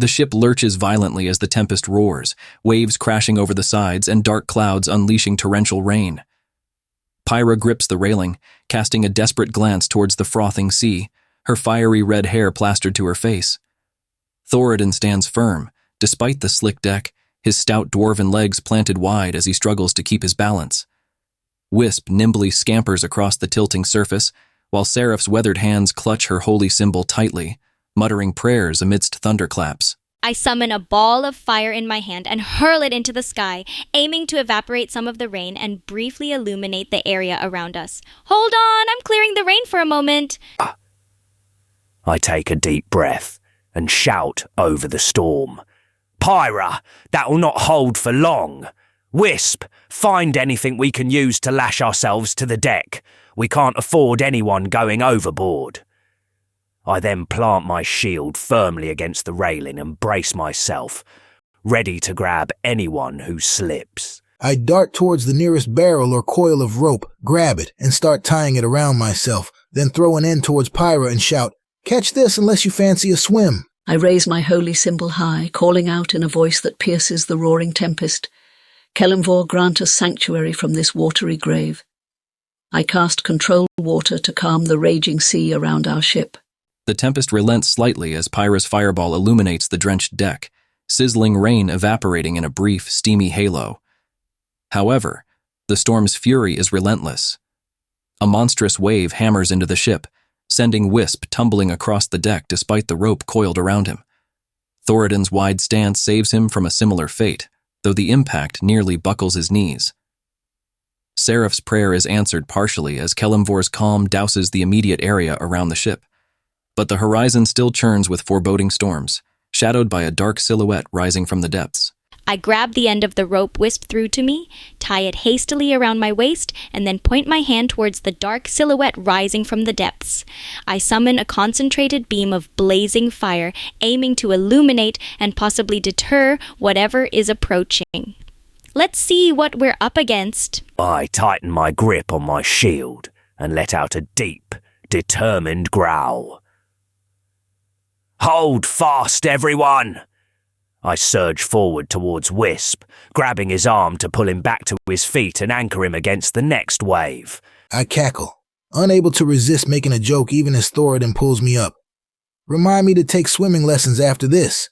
The ship lurches violently as the tempest roars, waves crashing over the sides and dark clouds unleashing torrential rain. Pyra grips the railing, casting a desperate glance towards the frothing sea, her fiery red hair plastered to her face. Thoradin stands firm, despite the slick deck, his stout dwarven legs planted wide as he struggles to keep his balance. Wisp nimbly scampers across the tilting surface, while Seraph's weathered hands clutch her holy symbol tightly, muttering prayers amidst thunderclaps. I summon a ball of fire in my hand and hurl it into the sky, aiming to evaporate some of the rain and briefly illuminate the area around us. Hold on, I'm clearing the rain for a moment. I take a deep breath and shout over the storm. Pyra, that'll not hold for long. Wisp, find anything we can use to lash ourselves to the deck. We can't afford anyone going overboard. I then plant my shield firmly against the railing and brace myself, ready to grab anyone who slips. I dart towards the nearest barrel or coil of rope, grab it, and start tying it around myself, then throw an end towards Pyra and shout, "Catch this unless you fancy a swim." I raise my holy symbol high, calling out in a voice that pierces the roaring tempest, "Kelemvor, grant us sanctuary from this watery grave." I cast control water to calm the raging sea around our ship. The tempest relents slightly as Pyra's fireball illuminates the drenched deck, sizzling rain evaporating in a brief, steamy halo. However, the storm's fury is relentless. A monstrous wave hammers into the ship, sending Wisp tumbling across the deck despite the rope coiled around him. Thoradin's wide stance saves him from a similar fate, though the impact nearly buckles his knees. Seraph's prayer is answered partially as Kelemvor's calm douses the immediate area around the ship. But the horizon still churns with foreboding storms, shadowed by a dark silhouette rising from the depths. I grab the end of the rope Wisp threw to me, tie it hastily around my waist, and then point my hand towards the dark silhouette rising from the depths. I summon a concentrated beam of blazing fire, aiming to illuminate and possibly deter whatever is approaching. Let's see what we're up against. I tighten my grip on my shield and let out a deep, determined growl. Hold fast, everyone! I surge forward towards Wisp, grabbing his arm to pull him back to his feet and anchor him against the next wave. I cackle, unable to resist making a joke even as Thoradin pulls me up. Remind me to take swimming lessons after this.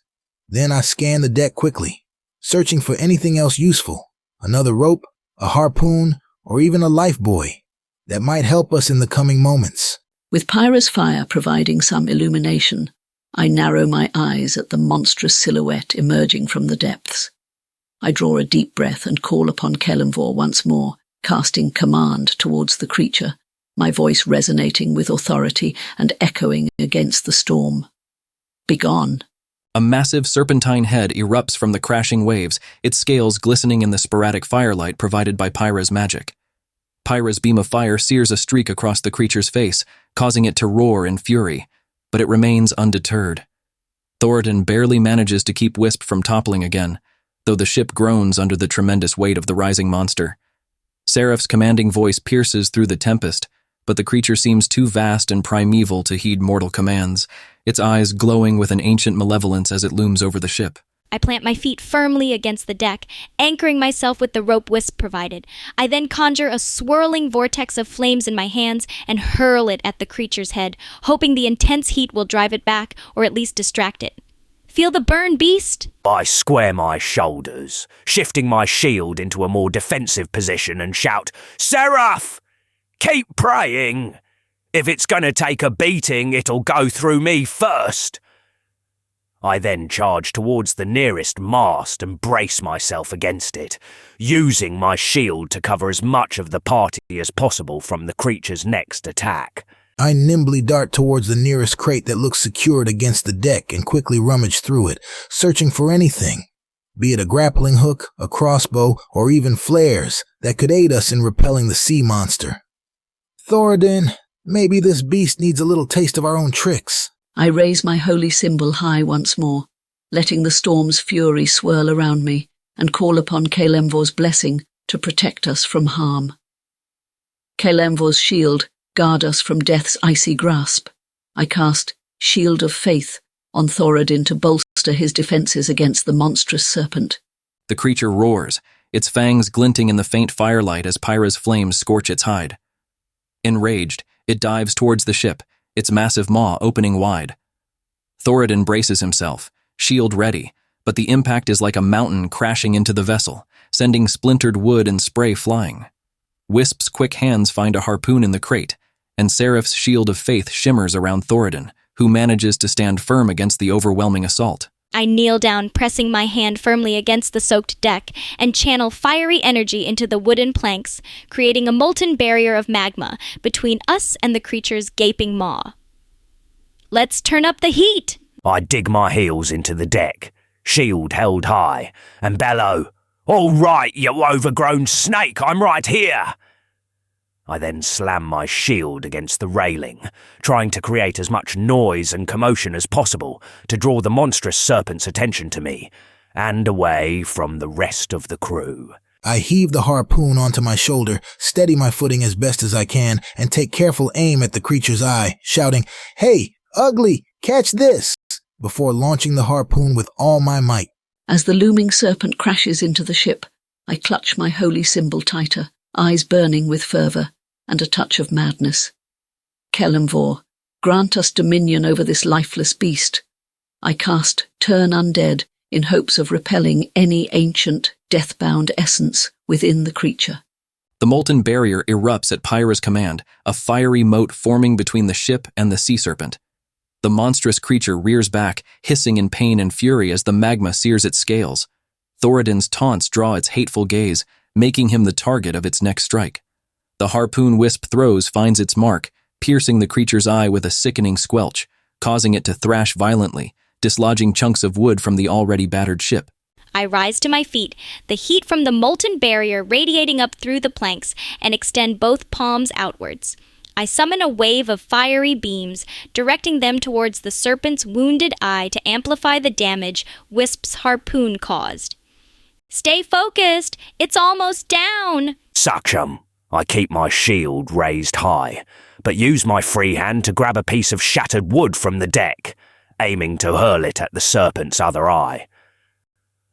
Then I scan the deck quickly, searching for anything else useful. Another rope, a harpoon, or even a life buoy that might help us in the coming moments. With Pyra's fire providing some illumination, I narrow my eyes at the monstrous silhouette emerging from the depths. I draw a deep breath and call upon Kelemvor once more, casting command towards the creature, my voice resonating with authority and echoing against the storm. Begone. A massive serpentine head erupts from the crashing waves, its scales glistening in the sporadic firelight provided by Pyra's magic. Pyra's beam of fire sears a streak across the creature's face, causing it to roar in fury, but it remains undeterred. Thoradin barely manages to keep Wisp from toppling again, though the ship groans under the tremendous weight of the rising monster. Seraph's commanding voice pierces through the tempest, but the creature seems too vast and primeval to heed mortal commands, its eyes glowing with an ancient malevolence as it looms over the ship. I plant my feet firmly against the deck, anchoring myself with the rope Wisp provided. I then conjure a swirling vortex of flames in my hands and hurl it at the creature's head, hoping the intense heat will drive it back or at least distract it. Feel the burn, beast? I square my shoulders, shifting my shield into a more defensive position and shout, Seraph! Keep praying! If it's gonna take a beating, it'll go through me first. I then charge towards the nearest mast and brace myself against it, using my shield to cover as much of the party as possible from the creature's next attack. I nimbly dart towards the nearest crate that looks secured against the deck and quickly rummage through it, searching for anything, be it a grappling hook, a crossbow, or even flares that could aid us in repelling the sea monster. Thoradin, maybe this beast needs a little taste of our own tricks. I raise my holy symbol high once more, letting the storm's fury swirl around me, and call upon Kelemvor's blessing to protect us from harm. Kelemvor's shield guard us from death's icy grasp. I cast Shield of Faith on Thoradin to bolster his defenses against the monstrous serpent. The creature roars, its fangs glinting in the faint firelight as Pyra's flames scorch its hide. Enraged, it dives towards the ship, its massive maw opening wide. Thoradin braces himself, shield ready, but the impact is like a mountain crashing into the vessel, sending splintered wood and spray flying. Wisp's quick hands find a harpoon in the crate, and Seraph's shield of faith shimmers around Thoradin, who manages to stand firm against the overwhelming assault. I kneel down, pressing my hand firmly against the soaked deck, and channel fiery energy into the wooden planks, creating a molten barrier of magma between us and the creature's gaping maw. Let's turn up the heat! I dig my heels into the deck, shield held high, and bellow, "All right, you overgrown snake, I'm right here!" I then slam my shield against the railing, trying to create as much noise and commotion as possible to draw the monstrous serpent's attention to me, and away from the rest of the crew. I heave the harpoon onto my shoulder, steady my footing as best as I can, and take careful aim at the creature's eye, shouting, "Hey, ugly, catch this!" before launching the harpoon with all my might. As the looming serpent crashes into the ship, I clutch my holy symbol tighter, eyes burning with fervor and a touch of madness. Kelemvor, grant us dominion over this lifeless beast. I cast Turn Undead in hopes of repelling any ancient, death-bound essence within the creature. The molten barrier erupts at Pyra's command, a fiery moat forming between the ship and the sea serpent. The monstrous creature rears back, hissing in pain and fury as the magma sears its scales. Thoradin's taunts draw its hateful gaze, making him the target of its next strike. The harpoon Wisp throws finds its mark, piercing the creature's eye with a sickening squelch, causing it to thrash violently, dislodging chunks of wood from the already battered ship. I rise to my feet, the heat from the molten barrier radiating up through the planks, and extend both palms outwards. I summon a wave of fiery beams, directing them towards the serpent's wounded eye to amplify the damage Wisp's harpoon caused. Stay focused! It's almost down! Suction. I keep my shield raised high, but use my free hand to grab a piece of shattered wood from the deck, aiming to hurl it at the serpent's other eye.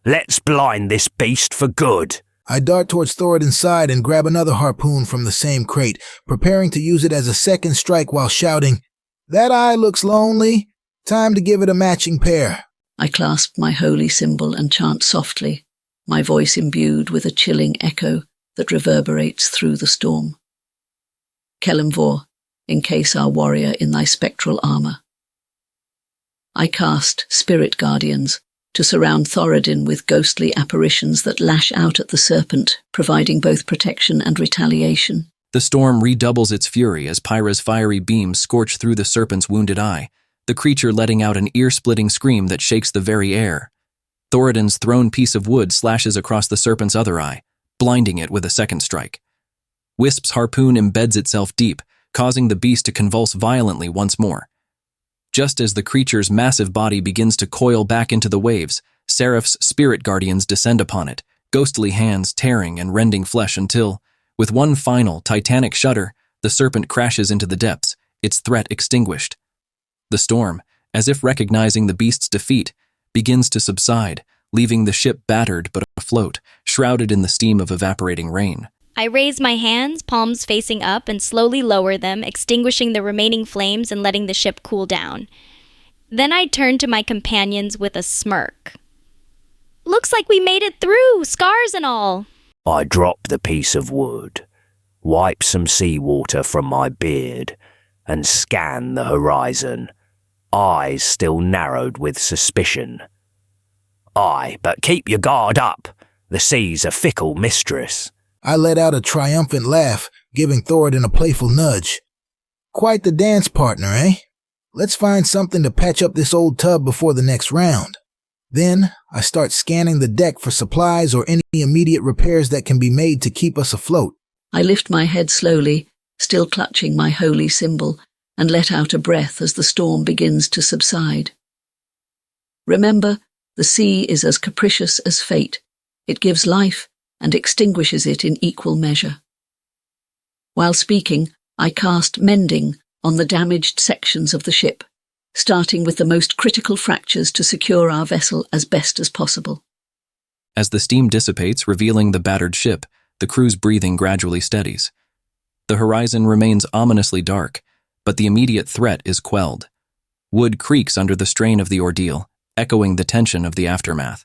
Let's blind this beast for good. I dart towards Thoradin's side and grab another harpoon from the same crate, preparing to use it as a second strike while shouting, "That eye looks lonely. Time to give it a matching pair." I clasp my holy symbol and chant softly, my voice imbued with a chilling echo that reverberates through the storm. Kelemvor, encase our warrior in thy spectral armor. I cast Spirit Guardians to surround Thoradin with ghostly apparitions that lash out at the serpent, providing both protection and retaliation. The storm redoubles its fury as Pyra's fiery beams scorch through the serpent's wounded eye, the creature letting out an ear-splitting scream that shakes the very air. Thoradin's thrown piece of wood slashes across the serpent's other eye, blinding it with a second strike. Wisp's harpoon embeds itself deep, causing the beast to convulse violently once more. Just as the creature's massive body begins to coil back into the waves, Seraph's spirit guardians descend upon it, ghostly hands tearing and rending flesh until, with one final titanic shudder, the serpent crashes into the depths, its threat extinguished. The storm, as if recognizing the beast's defeat, begins to subside, leaving the ship battered but afloat, shrouded in the steam of evaporating rain. I raise my hands, palms facing up, and slowly lower them, extinguishing the remaining flames and letting the ship cool down. Then I turn to my companions with a smirk. Looks like we made it through, scars and all. I drop the piece of wood, wipe some seawater from my beard, and scan the horizon, eyes still narrowed with suspicion. Aye, but keep your guard up. The sea's a fickle mistress. I let out a triumphant laugh, giving Thoradin a playful nudge. Quite the dance partner, eh? Let's find something to patch up this old tub before the next round. Then, I start scanning the deck for supplies or any immediate repairs that can be made to keep us afloat. I lift my head slowly, still clutching my holy symbol, and let out a breath as the storm begins to subside. Remember, the sea is as capricious as fate. It gives life and extinguishes it in equal measure. While speaking, I cast Mending on the damaged sections of the ship, starting with the most critical fractures to secure our vessel as best as possible. As the steam dissipates, revealing the battered ship, the crew's breathing gradually steadies. The horizon remains ominously dark, but the immediate threat is quelled. Wood creaks under the strain of the ordeal, echoing the tension of the aftermath.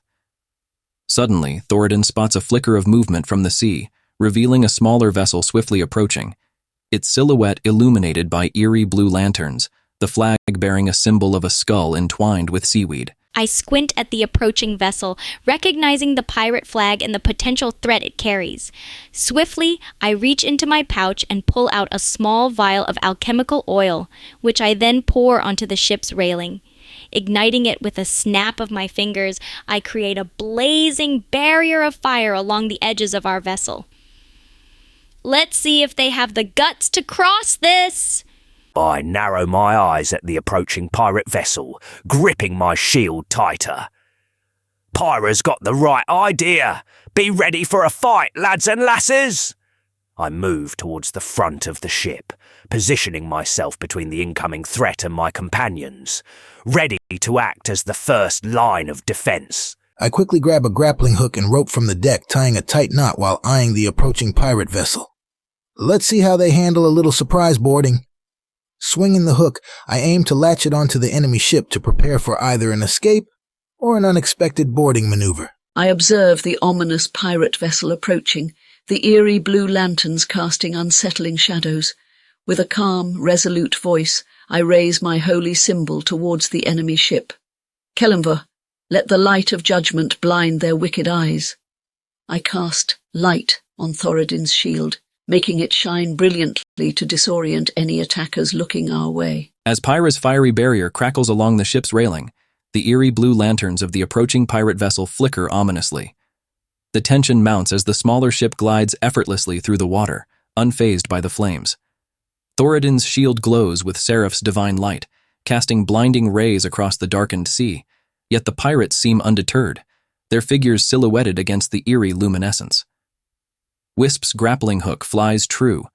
Suddenly, Thoradin spots a flicker of movement from the sea, revealing a smaller vessel swiftly approaching, its silhouette illuminated by eerie blue lanterns, the flag bearing a symbol of a skull entwined with seaweed. I squint at the approaching vessel, recognizing the pirate flag and the potential threat it carries. Swiftly, I reach into my pouch and pull out a small vial of alchemical oil, which I then pour onto the ship's railing. Igniting it with a snap of my fingers, I create a blazing barrier of fire along the edges of our vessel. Let's see if they have the guts to cross this! I narrow my eyes at the approaching pirate vessel, gripping my shield tighter. Pyra's got the right idea. Be ready for a fight, lads and lasses! I move towards the front of the ship, positioning myself between the incoming threat and my companions, ready to act as the first line of defense. I quickly grab a grappling hook and rope from the deck, tying a tight knot while eyeing the approaching pirate vessel. Let's see how they handle a little surprise boarding. Swinging the hook, I aim to latch it onto the enemy ship to prepare for either an escape or an unexpected boarding maneuver. I observe the ominous pirate vessel approaching, the eerie blue lanterns casting unsettling shadows. With a calm, resolute voice, I raise my holy symbol towards the enemy ship. Kelemvor, let the light of judgment blind their wicked eyes. I cast light on Thoradin's shield, making it shine brilliantly to disorient any attackers looking our way. As Pyra's fiery barrier crackles along the ship's railing, the eerie blue lanterns of the approaching pirate vessel flicker ominously. The tension mounts as the smaller ship glides effortlessly through the water, unfazed by the flames. Thoradin's shield glows with Seraph's divine light, casting blinding rays across the darkened sea, yet the pirates seem undeterred, their figures silhouetted against the eerie luminescence. Wisp's grappling hook flies true,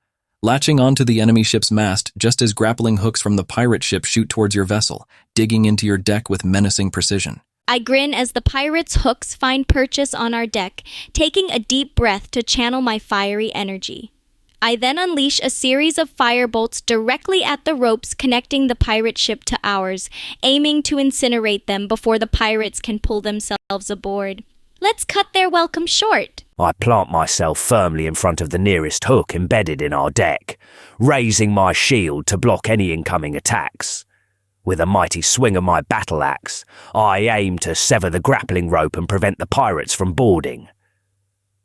latching onto the enemy ship's mast just as grappling hooks from the pirate ship shoot towards your vessel, digging into your deck with menacing precision. I grin as the pirates' hooks find purchase on our deck, taking a deep breath to channel my fiery energy. I then unleash a series of firebolts directly at the ropes connecting the pirate ship to ours, aiming to incinerate them before the pirates can pull themselves aboard. Let's cut their welcome short. I plant myself firmly in front of the nearest hook embedded in our deck, raising my shield to block any incoming attacks. With a mighty swing of my battle axe, I aim to sever the grappling rope and prevent the pirates from boarding.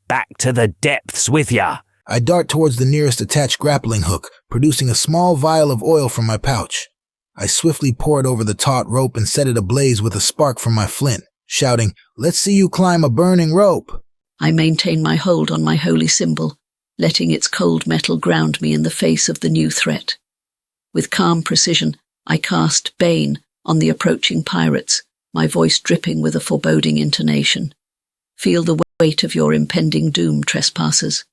Back to the depths with ya! I dart towards the nearest attached grappling hook, producing a small vial of oil from my pouch. I swiftly pour it over the taut rope and set it ablaze with a spark from my flint, shouting, "Let's see you climb a burning rope!" I maintain my hold on my holy symbol, letting its cold metal ground me in the face of the new threat. With calm precision, I cast Bane on the approaching pirates, my voice dripping with a foreboding intonation. Feel the weight of your impending doom, trespassers.